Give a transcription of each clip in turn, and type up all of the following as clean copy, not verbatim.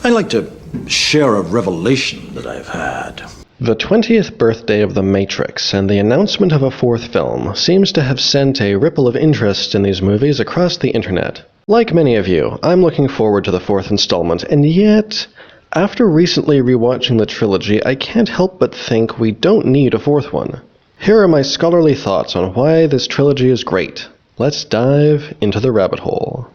I'd like to share a revelation that I've had. The 20th birthday of The Matrix and the announcement of a fourth film seems to have sent a ripple of interest in these movies across the internet. Like many of you, I'm looking forward to the fourth installment, and yet, after recently rewatching the trilogy, I can't help but think we don't need a fourth one. Here are my scholarly thoughts on why this trilogy is great. Let's dive into the rabbit hole.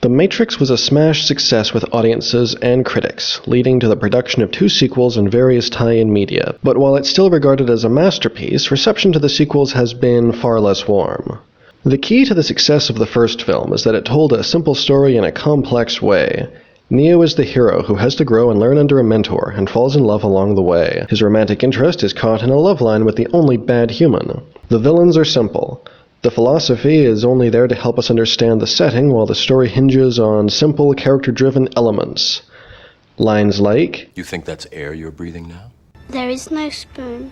The Matrix was a smash success with audiences and critics, leading to the production of 2 sequels and various tie-in media. But while it's still regarded as a masterpiece, reception to the sequels has been far less warm. The key to the success of the first film is that it told a simple story in a complex way. Neo is the hero who has to grow and learn under a mentor, and falls in love along the way. His romantic interest is caught in a love line with the only bad human. The villains are simple. The philosophy is only there to help us understand the setting, while the story hinges on simple, character-driven elements. Lines like, "You think that's air you're breathing now?" "There is no spoon,"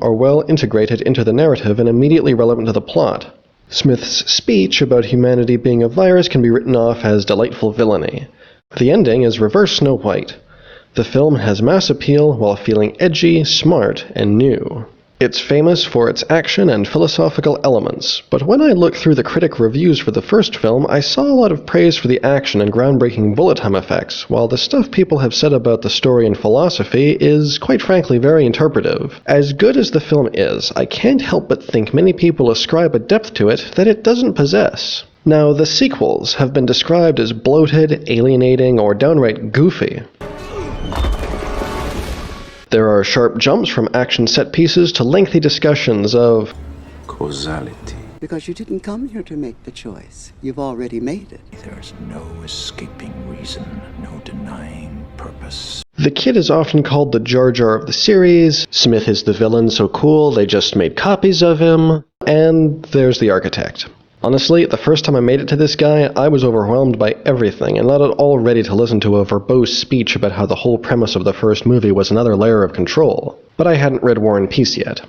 are well integrated into the narrative and immediately relevant to the plot. Smith's speech about humanity being a virus can be written off as delightful villainy. The ending is reverse Snow White. The film has mass appeal while feeling edgy, smart, and new. It's famous for its action and philosophical elements, but when I looked through the critic reviews for the first film, I saw a lot of praise for the action and groundbreaking bullet time effects, while the stuff people have said about the story and philosophy is, quite frankly, very interpretive. As good as the film is, I can't help but think many people ascribe a depth to it that it doesn't possess. Now, the sequels have been described as bloated, alienating, or downright goofy. There are sharp jumps from action set pieces to lengthy discussions of causality. Because you didn't come here to make the choice. You've already made it. There's no escaping reason, no denying purpose. The kid is often called the Jar Jar of the series, Smith is the villain so cool they just made copies of him, and there's the architect. Honestly, the first time I made it to this guy, I was overwhelmed by everything and not at all ready to listen to a verbose speech about how the whole premise of the first movie was another layer of control. But I hadn't read War and Peace yet.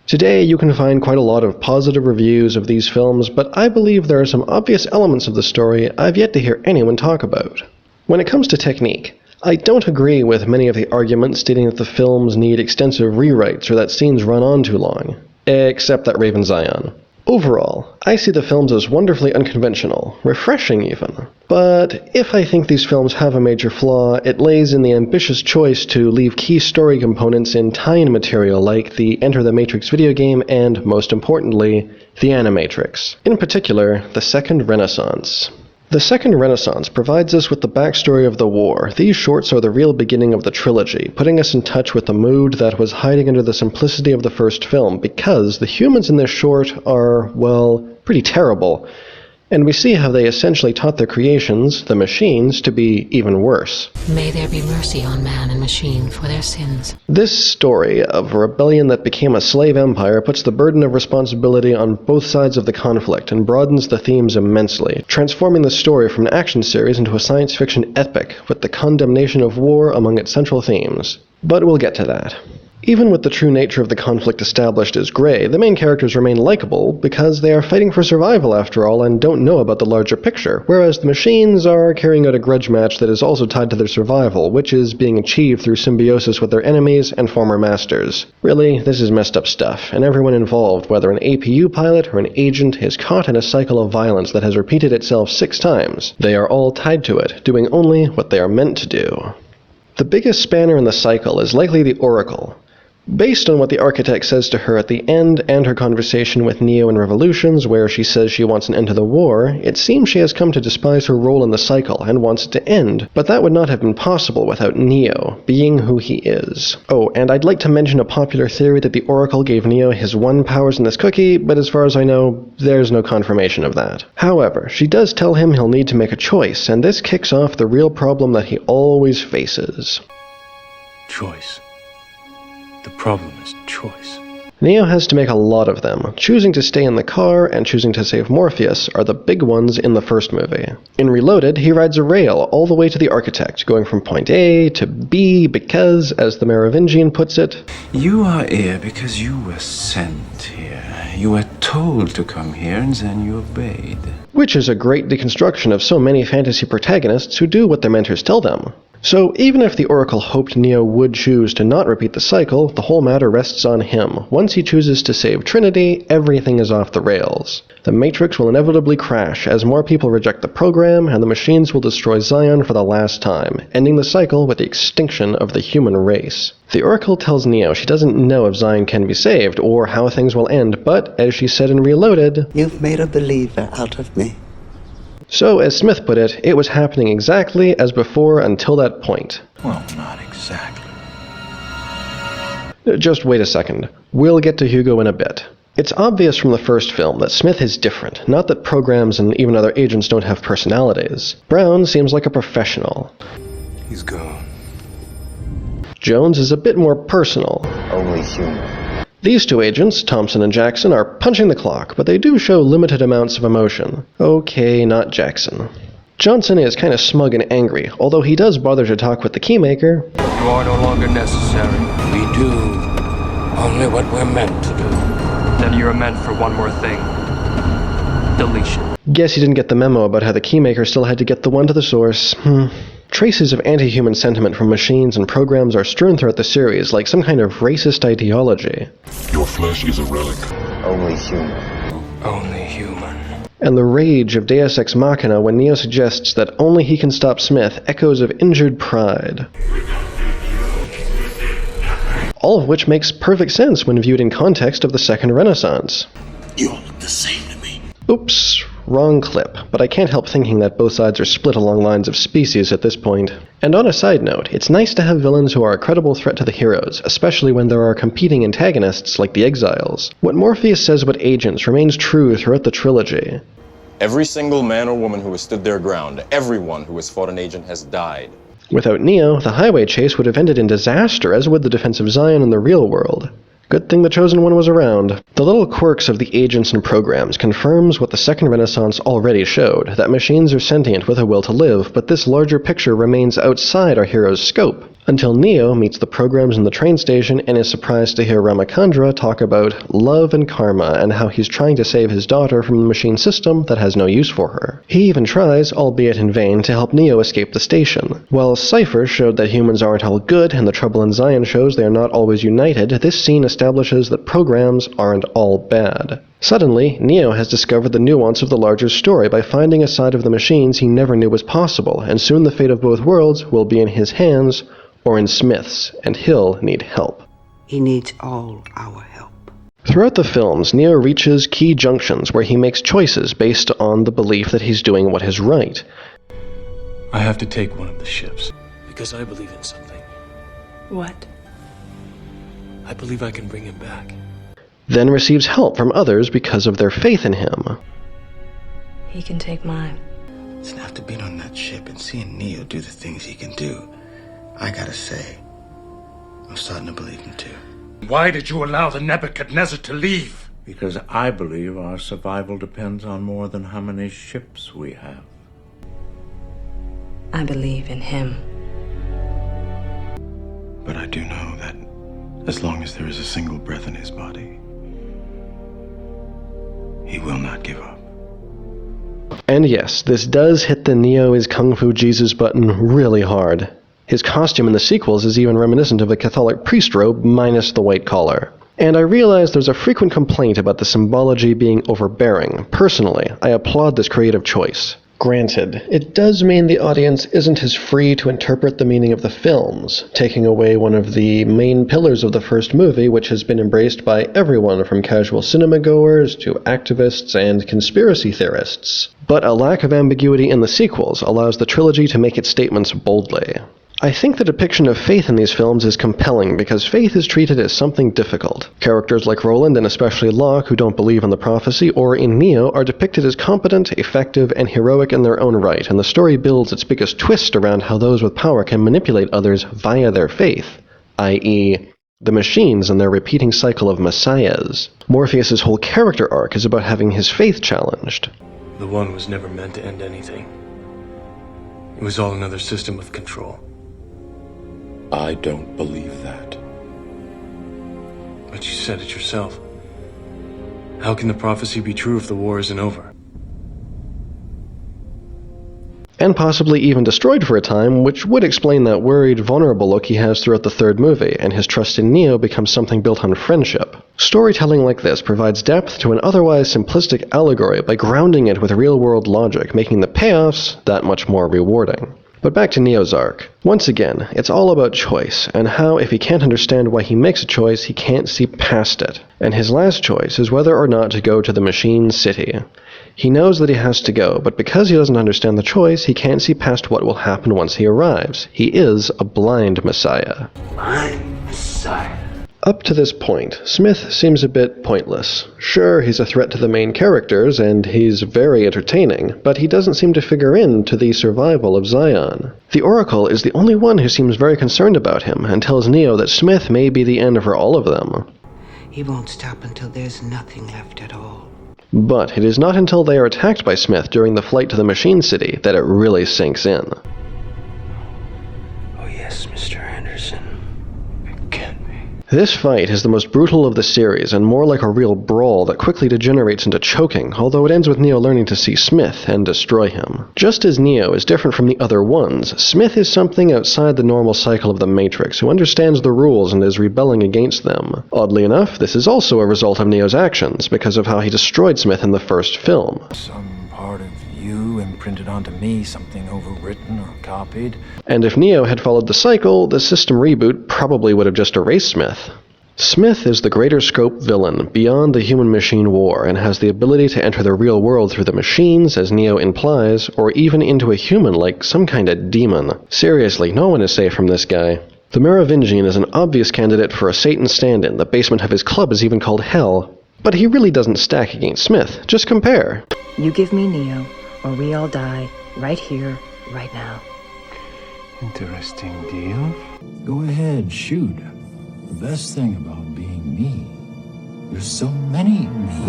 Today, you can find quite a lot of positive reviews of these films, but I believe there are some obvious elements of the story I've yet to hear anyone talk about. When it comes to technique, I don't agree with many of the arguments stating that the films need extensive rewrites or that scenes run on too long. Except that Raven Zion. Overall, I see the films as wonderfully unconventional, refreshing even. But if I think these films have a major flaw, it lays in the ambitious choice to leave key story components in tie-in material like the Enter the Matrix video game and, most importantly, the Animatrix. In particular, the Second Renaissance. The Second Renaissance provides us with the backstory of the war. These shorts are the real beginning of the trilogy, putting us in touch with the mood that was hiding under the simplicity of the first film, because the humans in this short are, well, pretty terrible. And we see how they essentially taught their creations, the machines, to be even worse. May there be mercy on man and machine for their sins. This story of a rebellion that became a slave empire puts the burden of responsibility on both sides of the conflict and broadens the themes immensely, transforming the story from an action series into a science fiction epic with the condemnation of war among its central themes. But we'll get to that. Even with the true nature of the conflict established as gray, the main characters remain likable because they are fighting for survival after all and don't know about the larger picture, whereas the machines are carrying out a grudge match that is also tied to their survival, which is being achieved through symbiosis with their enemies and former masters. Really, this is messed up stuff, and everyone involved, whether an APU pilot or an agent, is caught in a cycle of violence that has repeated itself 6 times. They are all tied to it, doing only what they are meant to do. The biggest spanner in the cycle is likely the Oracle. Based on what the architect says to her at the end and her conversation with Neo in Revolutions, where she says she wants an end to the war, it seems she has come to despise her role in the cycle and wants it to end, but that would not have been possible without Neo, being who he is. Oh, and I'd like to mention a popular theory that the Oracle gave Neo his 1 powers in this cookie, but as far as I know, there's no confirmation of that. However, she does tell him he'll need to make a choice, and this kicks off the real problem that he always faces. Choice. The problem is choice. Neo has to make a lot of them. Choosing to stay in the car and choosing to save Morpheus are the big ones in the first movie. In Reloaded, he rides a rail all the way to the architect, going from point A to B because, as the Merovingian puts it, You are here because you were sent here. You were told to come here and then you obeyed. Which is a great deconstruction of so many fantasy protagonists who do what their mentors tell them. So even if the Oracle hoped Neo would choose to not repeat the cycle, the whole matter rests on him. Once he chooses to save Trinity, everything is off the rails. The Matrix will inevitably crash as more people reject the program, and the machines will destroy Zion for the last time, ending the cycle with the extinction of the human race. The Oracle tells Neo she doesn't know if Zion can be saved, or how things will end, but, as she said in Reloaded, You've made a believer out of me. so, as Smith put it, it was happening exactly as before until that point. Well, not exactly. Just wait a second. We'll get to Hugo in a bit. It's obvious from the first film that Smith is different, not that programs and even other agents don't have personalities. Brown seems like a professional. He's gone. Jones is a bit more personal. Only human. These two agents, Thompson and Jackson, are punching the clock, but they do show limited amounts of emotion. Okay, not Jackson. Johnson is kind of smug and angry, although he does bother to talk with the Keymaker. You are no longer necessary. We do only what we're meant to do. Then you're meant for one more thing. Deletion. Guess he didn't get the memo about how the Keymaker still had to get the one to the source. Traces of anti-human sentiment from machines and programs are strewn throughout the series, like some kind of racist ideology. Your flesh is a relic. Only human. Only human. And the rage of Deus Ex Machina when Neo suggests that only he can stop Smith echoes of injured pride. All of which makes perfect sense when viewed in context of the Second Renaissance. You all look the same to me. Oops, wrong clip, but I can't help thinking that both sides are split along lines of species at this point. And on a side note, it's nice to have villains who are a credible threat to the heroes, especially when there are competing antagonists like the Exiles. What Morpheus says about agents remains true throughout the trilogy. Every single man or woman who has stood their ground, everyone who has fought an agent has died. Without Neo, the highway chase would have ended in disaster, as would the defense of Zion in the real world. Good thing the Chosen One was around. The little quirks of the agents and programs confirms what the Second Renaissance already showed, that machines are sentient with a will to live, but this larger picture remains outside our hero's scope. Until Neo meets the programs in the train station and is surprised to hear Ramachandra talk about love and karma and how he's trying to save his daughter from the machine system that has no use for her. He even tries, albeit in vain, to help Neo escape the station. While Cypher showed that humans aren't all good and the trouble in Zion shows they are not always united, this scene establishes that programs aren't all bad. Suddenly, Neo has discovered the nuance of the larger story by finding a side of the machines he never knew was possible, and soon the fate of both worlds will be in his hands or in Smith's, and he'll need help. He needs all our help. Throughout the films, Neo reaches key junctions where he makes choices based on the belief that he's doing what is right. I have to take one of the ships. Because I believe in something. What? I believe I can bring him back. Then receives help from others because of their faith in him. He can take mine. Listen, after being on that ship and seeing Neo do the things he can do, I gotta say, I'm starting to believe him too. Why did you allow the Nebuchadnezzar to leave? Because I believe our survival depends on more than how many ships we have. I believe in him. But I do know that as long as there is a single breath in his body, he will not give up. And yes, this does hit the Neo is Kung Fu Jesus button really hard. His costume in the sequels is even reminiscent of the Catholic priest robe minus the white collar. And I realize there's a frequent complaint about the symbology being overbearing. Personally, I applaud this creative choice. Granted, it does mean the audience isn't as free to interpret the meaning of the films, taking away one of the main pillars of the first movie, which has been embraced by everyone from casual cinema-goers to activists and conspiracy theorists. But a lack of ambiguity in the sequels allows the trilogy to make its statements boldly. I think the depiction of faith in these films is compelling because faith is treated as something difficult. Characters like Roland and especially Locke, who don't believe in the prophecy, or in Neo, are depicted as competent, effective, and heroic in their own right, and the story builds its biggest twist around how those with power can manipulate others via their faith, i.e., the machines and their repeating cycle of messiahs. Morpheus' whole character arc is about having his faith challenged. The One was never meant to end anything. It was all another system of control. I don't believe that. But you said it yourself. How can the prophecy be true if the war isn't over? And possibly even destroyed for a time, which would explain that worried, vulnerable look he has throughout the third movie, and his trust in Neo becomes something built on friendship. Storytelling like this provides depth to an otherwise simplistic allegory by grounding it with real-world logic, making the payoffs that much more rewarding. But back to Neo's arc. Once again, it's all about choice, and how if he can't understand why he makes a choice, he can't see past it. And his last choice is whether or not to go to the Machine City. He knows that he has to go, but because he doesn't understand the choice, he can't see past what will happen once he arrives. He is a blind messiah. Blind Messiah. Up to this point, Smith seems a bit pointless. Sure, he's a threat to the main characters, and he's very entertaining, but he doesn't seem to figure into the survival of Zion. The Oracle is the only one who seems very concerned about him, and tells Neo that Smith may be the end for all of them. He won't stop until there's nothing left at all. But it is not until they are attacked by Smith during the flight to the Machine City that it really sinks in. Oh yes, Mr. Anderson. It can't be. This fight is the most brutal of the series, and more like a real brawl that quickly degenerates into choking, although it ends with Neo learning to see Smith and destroy him. Just as Neo is different from the other ones, Smith is something outside the normal cycle of the Matrix, who understands the rules and is rebelling against them. Oddly enough, this is also a result of Neo's actions, because of how he destroyed Smith in the first film. Some part of you imprinted onto me, something overwritten or copied. And if Neo had followed the cycle, the system reboot probably would have just erased Smith. Smith is the greater scope villain, beyond the human-machine war, and has the ability to enter the real world through the machines, as Neo implies, or even into a human like some kind of demon. Seriously, no one is safe from this guy. The Merovingian is an obvious candidate for a Satan stand-in. The basement of his club is even called Hell. But he really doesn't stack against Smith. Just compare. You give me Neo, or we all die, right here, right now. Interesting deal. Go ahead, shoot. The best thing about being me, there's so many me.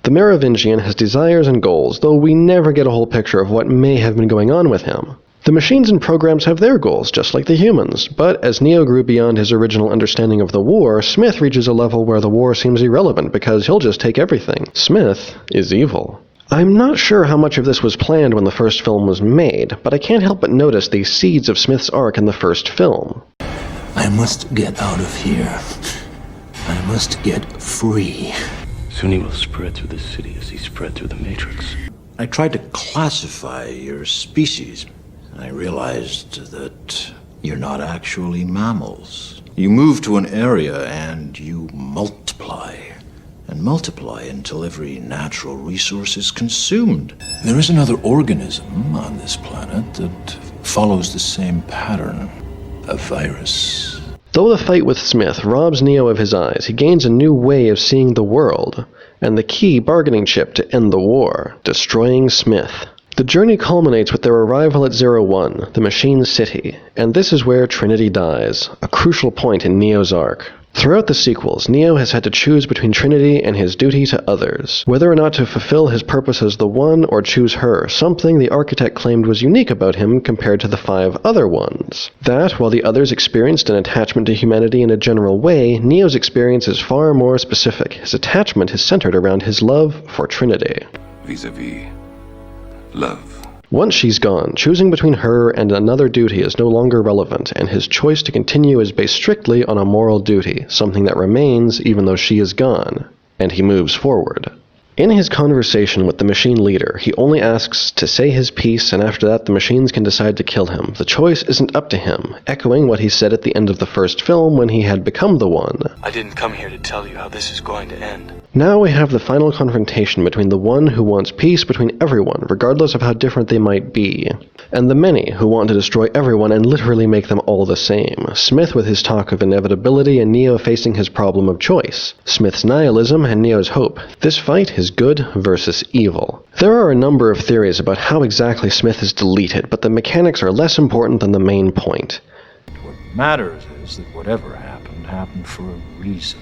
The Merovingian has desires and goals, though we never get a whole picture of what may have been going on with him. The machines and programs have their goals, just like the humans, but as Neo grew beyond his original understanding of the war, Smith reaches a level where the war seems irrelevant because he'll just take everything. Smith is evil. I'm not sure how much of this was planned when the first film was made, but I can't help but notice the seeds of Smith's arc in the first film. I must get out of here. I must get free. Soon he will spread through the city as he spread through the Matrix. I tried to classify your species. I realized that you're not actually mammals. You move to an area and you multiply. And multiply until every natural resource is consumed. There is another organism on this planet that follows the same pattern. A virus. Though the fight with Smith robs Neo of his eyes, he gains a new way of seeing the world, and the key bargaining chip to end the war, destroying Smith. The journey culminates with their arrival at 01, the Machine City, and this is where Trinity dies, a crucial point in Neo's arc. Throughout the sequels, Neo has had to choose between Trinity and his duty to others, whether or not to fulfill his purpose as the One or choose her, something the architect claimed was unique about him compared to the 5 other ones. That, while the others experienced an attachment to humanity in a general way, Neo's experience is far more specific. His attachment is centered around his love for Trinity. Vis-a-vis love. Once she's gone, choosing between her and another duty is no longer relevant, and his choice to continue is based strictly on a moral duty, something that remains even though she is gone, and he moves forward. In his conversation with the machine leader, he only asks to say his piece, and after that the machines can decide to kill him. The choice isn't up to him, echoing what he said at the end of the first film when he had become the One. I didn't come here to tell you how this is going to end. Now we have the final confrontation between the one who wants peace between everyone, regardless of how different they might be, and the many who want to destroy everyone and literally make them all the same. Smith with his talk of inevitability and Neo facing his problem of choice. Smith's nihilism and Neo's hope. This fight is good versus evil. There are a number of theories about how exactly Smith is deleted, but the mechanics are less important than the main point. What matters is that whatever happened for a reason.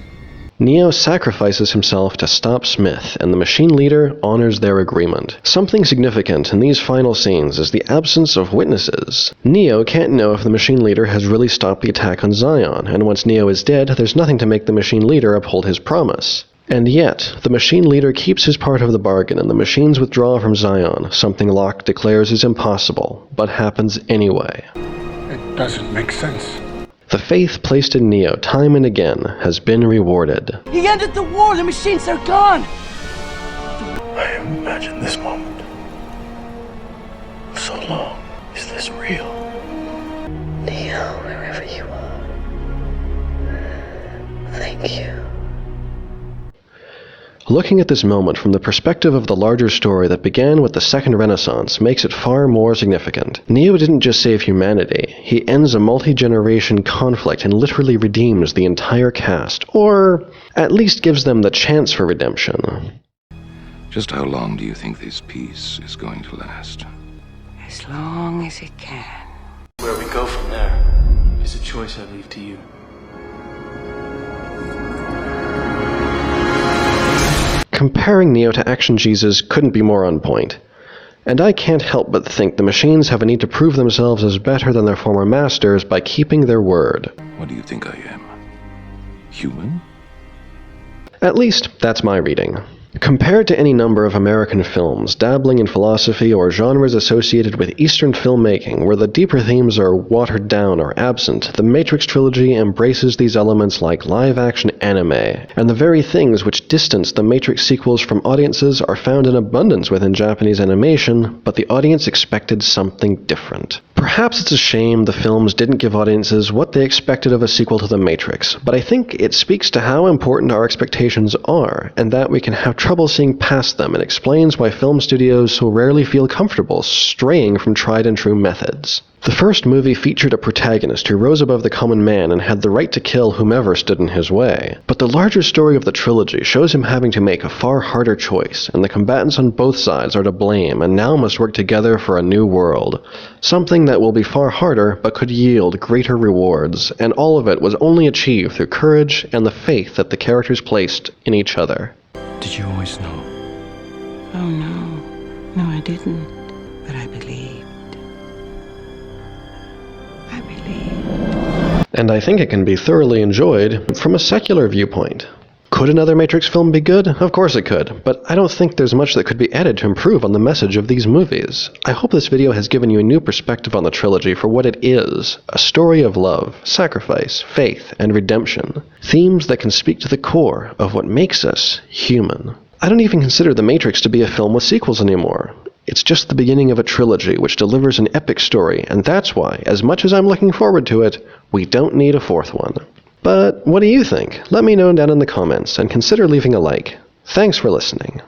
Neo sacrifices himself to stop Smith, and the machine leader honors their agreement. Something significant in these final scenes is the absence of witnesses. Neo can't know if the machine leader has really stopped the attack on Zion, and once Neo is dead, there's nothing to make the machine leader uphold his promise. And yet, the machine leader keeps his part of the bargain and the machines withdraw from Zion, something Locke declares is impossible, but happens anyway. It doesn't make sense. The faith placed in Neo time and again has been rewarded. He ended the war! The machines are gone! I have imagined this moment for so long. Is this real? Neo, wherever you are. Thank you. Looking at this moment from the perspective of the larger story that began with the Second Renaissance makes it far more significant. Neo didn't just save humanity, he ends a multi-generation conflict and literally redeems the entire cast, or at least gives them the chance for redemption. Just how long do you think this peace is going to last? As long as it can. Where we go from there is a choice I leave to you. Comparing Neo to Action Jesus couldn't be more on point. And I can't help but think the machines have a need to prove themselves as better than their former masters by keeping their word. What do you think I am? Human? At least, that's my reading. Compared to any number of American films dabbling in philosophy or genres associated with Eastern filmmaking where the deeper themes are watered down or absent, the Matrix trilogy embraces these elements like live-action anime, and the very things which distance the Matrix sequels from audiences are found in abundance within Japanese animation, but the audience expected something different. Perhaps it's a shame the films didn't give audiences what they expected of a sequel to The Matrix, but I think it speaks to how important our expectations are, and that we can have trouble seeing past them, and explains why film studios so rarely feel comfortable straying from tried and true methods. The first movie featured a protagonist who rose above the common man and had the right to kill whomever stood in his way. But the larger story of the trilogy shows him having to make a far harder choice, and the combatants on both sides are to blame and now must work together for a new world. Something that will be far harder but could yield greater rewards, and all of it was only achieved through courage and the faith that the characters placed in each other. Did you always know? Oh no. No, I didn't. But I believed. And I think it can be thoroughly enjoyed from a secular viewpoint. Could another Matrix film be good? Of course it could, but I don't think there's much that could be added to improve on the message of these movies. I hope this video has given you a new perspective on the trilogy for what it is, a story of love, sacrifice, faith, and redemption. Themes that can speak to the core of what makes us human. I don't even consider The Matrix to be a film with sequels anymore. It's just the beginning of a trilogy which delivers an epic story, and that's why, as much as I'm looking forward to it, we don't need a fourth one. But what do you think? Let me know down in the comments, and consider leaving a like. Thanks for listening.